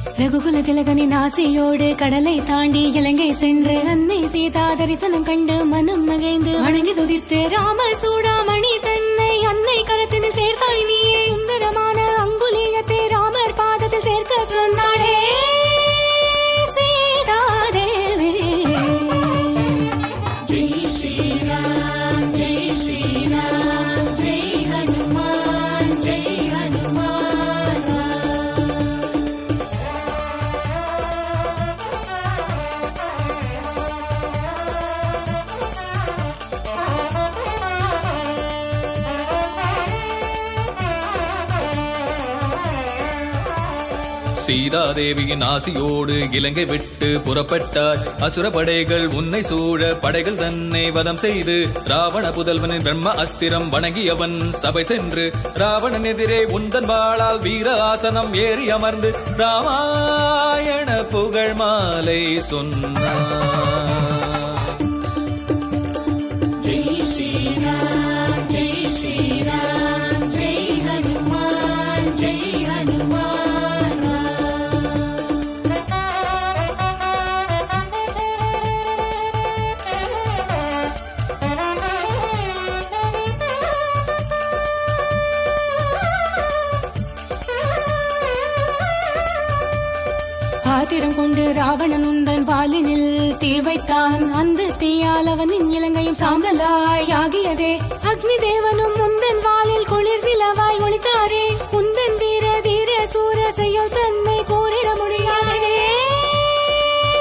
ரகுகுல திலகனின் ஆசையோடு கடலை தாண்டி இலங்கை சென்று அன்னை சீதா தரிசனம் கண்டு மனம் மகிழ்ந்து வணங்கி துதித்து ராம சூடாமணி தன்னை அன்னை கரத்தில் சேர்த்தாய் நீயே சுந்தரமான அங்குலியத்தை ராமர் பாதத்தில் சேர்க்க சொன்னாடே சீதாதேவியின் ஆசியோடு இலங்கை விட்டு புறப்பட்டார். அசுர படைகள் உன்னை சூழ படைகள் தன்னை வதம் செய்து ராவண புதல்வனின் பிரம்ம அஸ்திரம் வணங்கியவன் சபை சென்று ராவணன் எதிரே உந்தன் வாளால் வீர ஆசனம் ஏறி அமர்ந்து ராமாயண புகழ் மாலை சொன்னார். ஆத்திரம் கொண்டு ராவணன் உந்தன் வாலினில் தீ வைத்தான். அந்த தீயால் அவனின் இலங்கையும் சாம்பலாய் ஆகியதே. அக்னி தேவனும் உந்தன் வாலில் குளிர் நிலவாய் ஒளித்தாரே. உந்தன் வீர தீர சூர செயல் தன்மை கூறிட முடியாதே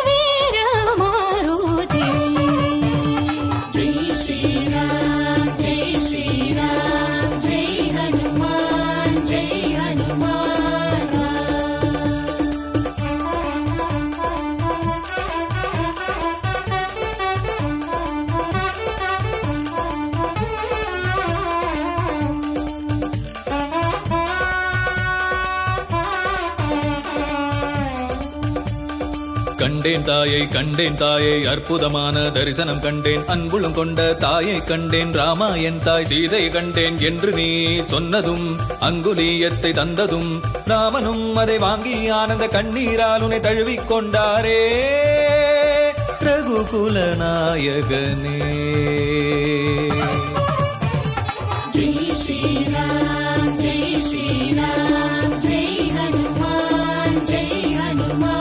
வீர மாருதி. ஜெய் ஸ்ரீராம் ஜெய் ஸ்ரீராம் ஜெய் ஹனுமான் ஜெய் ஹனுமான். கண்டேன் தாயை அற்புதமான தரிசனம் கண்டேன். அன்புளம் கொண்ட தாயை கண்டேன். ராமா என் தாய் சீதை கண்டேன் என்று நீ சொன்னதும் அங்குலியத்தை தந்ததும் ராமனும் அதை வாங்கி ஆனந்த கண்ணீரால் உன்னை தழுவிக் கொண்டாரே ரகுகுல நாயகனே. ஜெய் ஸ்ரீராம் ஜெய் ஸ்ரீராம் ஜெய் ஹனுமான் ஜெய் ஹனுமான்.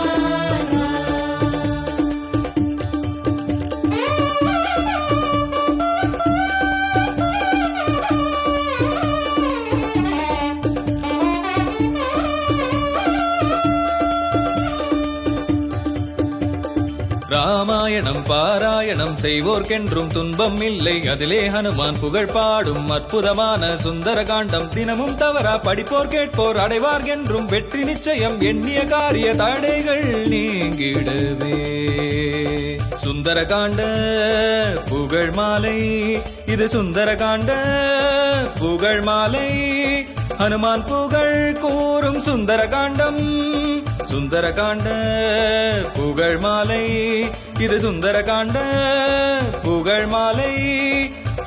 ராமாயணம் பாராயணம் செய்வோர்க்கென்றும் துன்பம் இல்லை. அதிலே ஹனுமான் புகழ் பாடும் அற்புதமான சுந்தர காண்டம் தினமும் தவறா படிப்போர் கேட்போர் அடைவார் என்றும் வெற்றி நிச்சயம். எண்ணிய காரிய தடைகள் நீங்கிடவே சுந்தர காண்ட புகழ் மாலை இது சுந்தர காண்ட புகழ் மாலை. ஹனுமான் புகழ் கூறும் சுந்தர காண்டம் சுந்தர காண்ட புகழ் மாலை இது சுந்தர காண்ட புகழ் மாலை.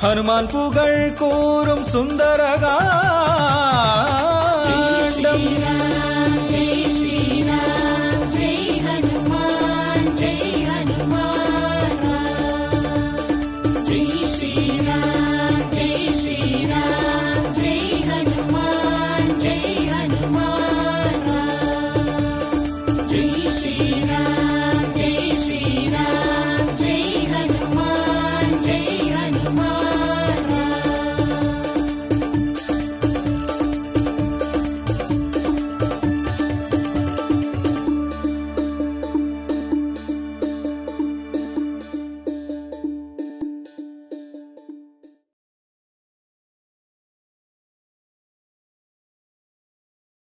ஹனுமான் புகழ் கூறும் சுந்தர காண்டம். ஜெய்